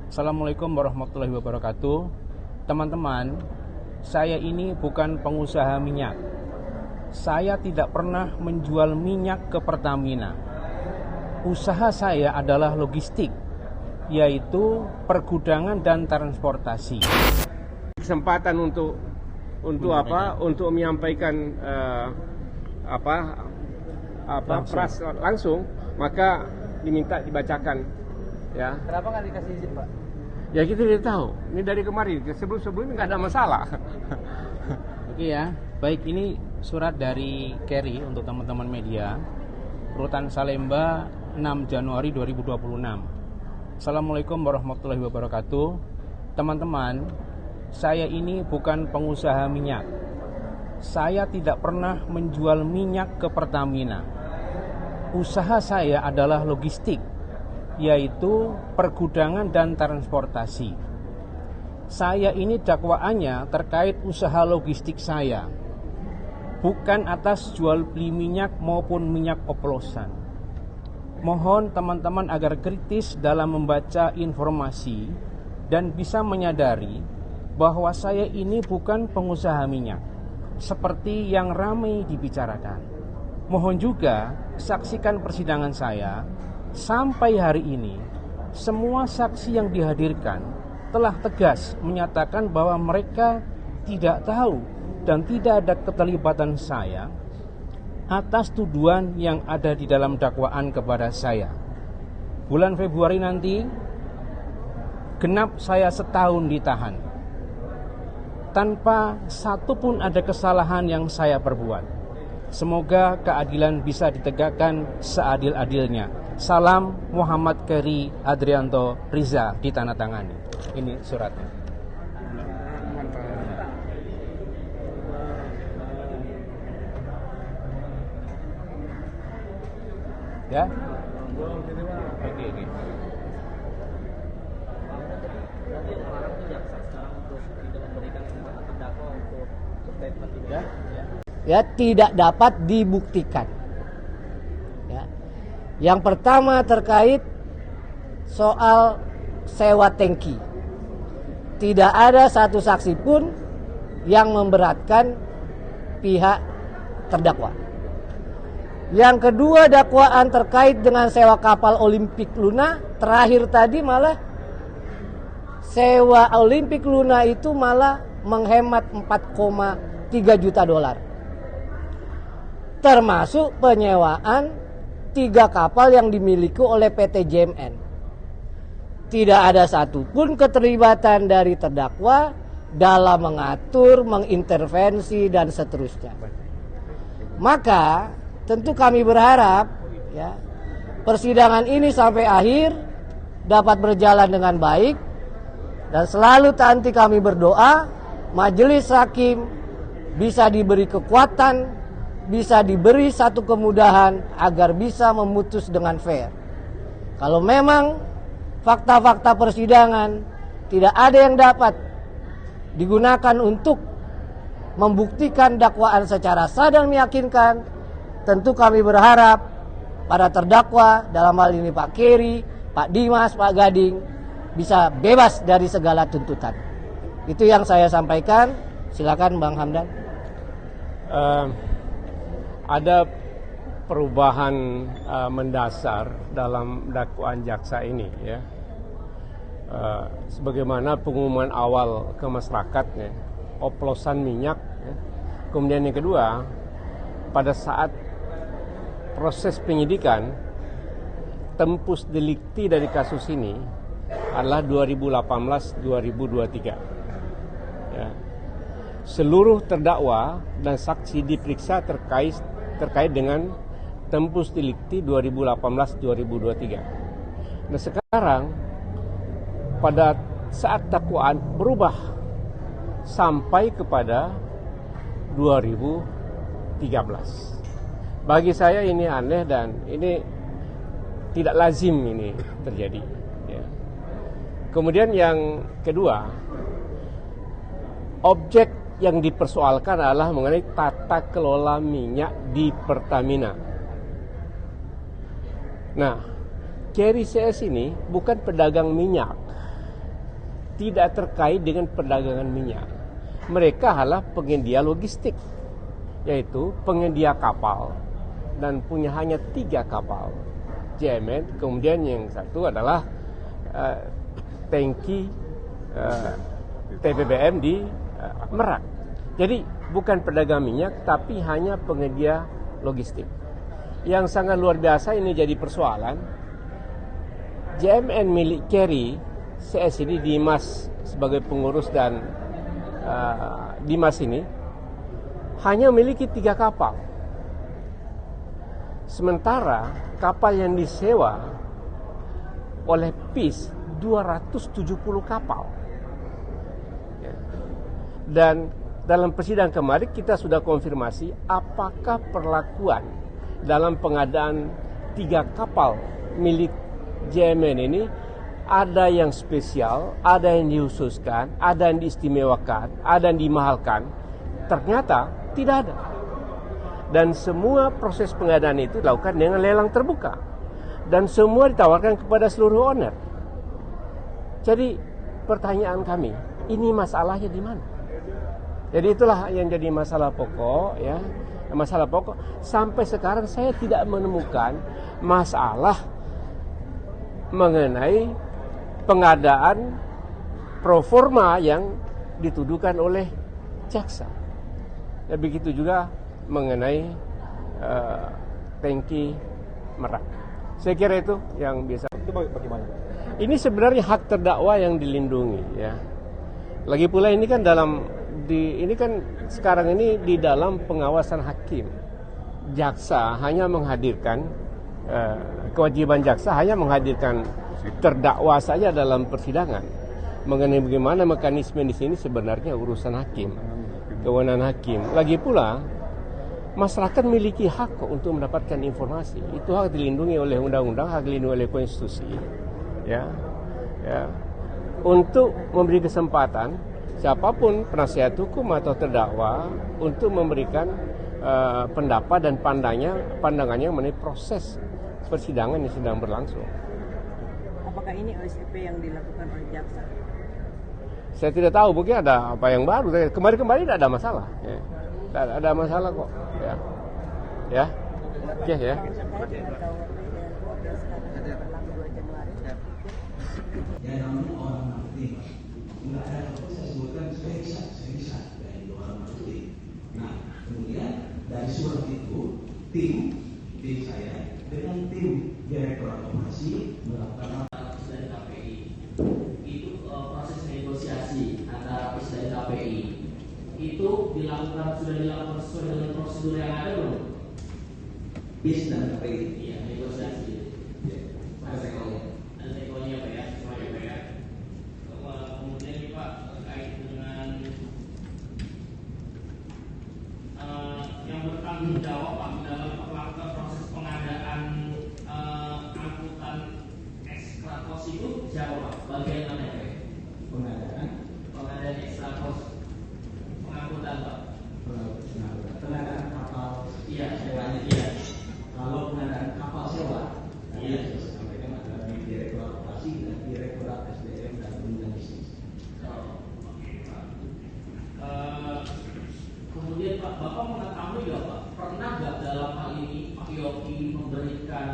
Assalamualaikum warahmatullahi wabarakatuh. Teman-teman, saya ini bukan pengusaha minyak. Saya tidak pernah menjual minyak ke Pertamina. Usaha saya adalah logistik, yaitu pergudangan dan transportasi. Kesempatan untuk menyampaikan langsung, maka diminta dibacakan. Ya. Kenapa nggak dikasih izin, Pak? Ya kita tidak tahu. Ini dari kemarin. Sebelum-sebelumnya nggak ada masalah. Oke ya. Baik, ini surat dari Kerry untuk teman-teman media. Rutan Salemba 6 Januari 2026. Assalamualaikum warahmatullahi wabarakatuh. Teman-teman, saya ini bukan pengusaha minyak. Saya tidak pernah menjual minyak ke Pertamina. Usaha saya adalah logistik, yaitu pergudangan dan transportasi. Saya ini dakwaannya terkait usaha logistik saya, bukan atas jual beli minyak maupun minyak oplosan. Mohon teman-teman agar kritis dalam membaca informasi dan bisa menyadari bahwa saya ini bukan pengusaha minyak seperti yang ramai dibicarakan. Mohon juga saksikan persidangan saya. Sampai hari ini, semua saksi yang dihadirkan telah tegas menyatakan bahwa mereka tidak tahu dan tidak ada keterlibatan saya atas tuduhan yang ada di dalam dakwaan kepada saya. Bulan Februari nanti, genap saya setahun ditahan, tanpa satupun ada kesalahan yang saya perbuat. Semoga keadilan bisa ditegakkan seadil-adilnya. Salam Muhammad Kerry Adrianto Riza, ditandatangani. Ini suratnya. Ya? Oke. Ya, tidak dapat dibuktikan. Ya. Yang pertama terkait soal sewa tangki. Tidak ada satu saksi pun yang memberatkan pihak terdakwa. Yang kedua, dakwaan terkait dengan sewa kapal Olimpik Luna. Terakhir tadi malah sewa Olimpik Luna itu malah menghemat 4,3 juta dolar. Termasuk penyewaan 3 kapal yang dimiliki oleh PT JMN. Tidak ada satupun keterlibatan dari terdakwa dalam mengatur, mengintervensi, dan seterusnya. Maka tentu kami berharap ya, persidangan ini sampai akhir dapat berjalan dengan baik, dan selalu nanti kami berdoa majelis hakim bisa diberi kekuatan, bisa diberi satu kemudahan agar bisa memutus dengan fair. Kalau memang fakta-fakta persidangan tidak ada yang dapat digunakan untuk membuktikan dakwaan secara sah dan meyakinkan, tentu kami berharap para terdakwa, dalam hal ini Pak Kerry, Pak Dimas, Pak Gading, bisa bebas dari segala tuntutan. Itu yang saya sampaikan. Silakan Bang Hamdan. Ada perubahan mendasar dalam dakwaan jaksa ini, ya. Sebagaimana pengumuman awal ke masyarakat, ya, oplosan minyak, ya. Kemudian yang kedua, pada saat proses penyidikan, tempus delikti dari kasus ini adalah 2018-2023. Ya. Seluruh terdakwa dan saksi diperiksa terkait dengan tempus delikti 2018-2023. Nah sekarang pada saat dakwaan berubah sampai kepada 2013. Bagi saya ini aneh dan ini tidak lazim ini terjadi. Ya. Kemudian yang kedua, objek yang dipersoalkan adalah mengenai tata kelola minyak di Pertamina. Nah, Kerry CS ini bukan pedagang minyak. tidak terkait dengan perdagangan minyak. Mereka adalah penyedia logistik, yaitu penyedia kapal, dan punya hanya 3 kapal JMN. Kemudian yang satu adalah tangki TBBM di Merak. Jadi bukan pedagang minyak, tapi hanya penyedia logistik. Yang sangat luar biasa ini jadi persoalan. JMN milik Kerry, CS ini Dimas sebagai pengurus dan Dimas ini hanya memiliki 3 kapal. Sementara kapal yang disewa oleh PIS 270 kapal. Dan dalam persidangan kemarin kita sudah konfirmasi apakah perlakuan dalam pengadaan 3 kapal milik JMN ini ada yang spesial, ada yang dihususkan, ada yang diistimewakan, ada yang dimahalkan. Ternyata tidak ada. Dan semua proses pengadaan itu dilakukan dengan lelang terbuka. Dan semua ditawarkan kepada seluruh owner. Jadi pertanyaan kami, ini masalahnya di mana? Jadi itulah yang jadi masalah pokok, ya. Masalah pokok sampai sekarang saya tidak menemukan masalah mengenai pengadaan proforma yang dituduhkan oleh jaksa. Ya, begitu juga mengenai tangki Merak. Saya kira itu yang biasa. Itu bagaimana? Ini sebenarnya hak terdakwa yang dilindungi, ya. Lagi pula ini kan ini kan sekarang ini di dalam pengawasan hakim. Jaksa hanya menghadirkan kewajiban jaksa hanya menghadirkan terdakwa saja dalam persidangan. Mengenai bagaimana mekanisme di sini sebenarnya urusan hakim, kewenangan hakim. Lagi pula masyarakat memiliki hak untuk mendapatkan informasi. Itu hak dilindungi oleh undang-undang, hak dilindungi oleh konstitusi. Ya. Untuk memberi kesempatan siapapun penasihat hukum atau terdakwa untuk memberikan pendapat dan pandangannya mengenai proses persidangan yang sedang berlangsung. Apakah ini OSP yang dilakukan oleh jaksa? Saya tidak tahu, mungkin ada apa yang baru. Kemarin tidak ada masalah. Ya. Tidak ada masalah kok. Ya. Oke, ya. Ya namanya orang marketing, nggak ada apa saya sebutkan saya bisa dari orang marketing. Nah kemudian dari surat itu tim saya dengan tim direktorat operasi melakukan dari KPI itu proses negosiasi antara PIS dan KPI itu sudah dilakukan sesuai dengan prosedur yang ada belum? PIS dan KPI. Iya, negosiasi. Ada sekolahnya. Ada sekolahnya Pak ya, semuanya Pak ya. Kemudian nih Pak terkait dengan yang bertanggung jawab Pak dalam melakukan proses pengadaan angkutan ekstrakos itu siapa Pak? Bagian mana Pak? Pengadaan ekstrakos pengangkutan Pak. Pengadaan kapal. Iya, Sewanya. iya. Kalau pengadaan kapal sewa, Iya. saya sampaikan adalah di direktorat operasi dan direktorat SDM dan penunjang bisnis. Oke Pak. Kemudian Pak, Bapak mengetahui nggak Pak, pernah nggak dalam hal ini Pak Yogi memberikan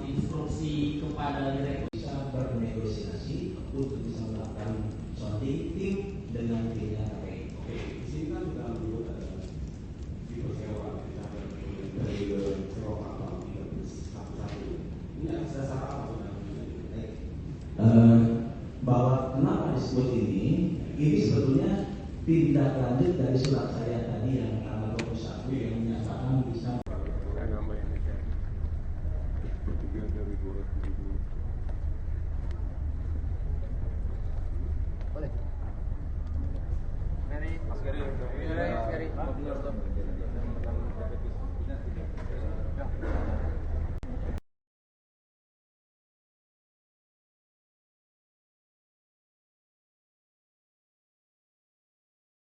instruksi kepada direktur? Bisa bernegosiasi untuk bisa melakukan sounding tim dengan timnya KPI. Oke, di sini kan kita menyebut ada tipe sewa, kita dari sewa kapal 31. Ini atas dasar apa sebenarnya? Bahwa kenapa disebut ini sebetulnya tindak lanjut dari surat saya tadi yang tanggal 21 yang menyatakan bisa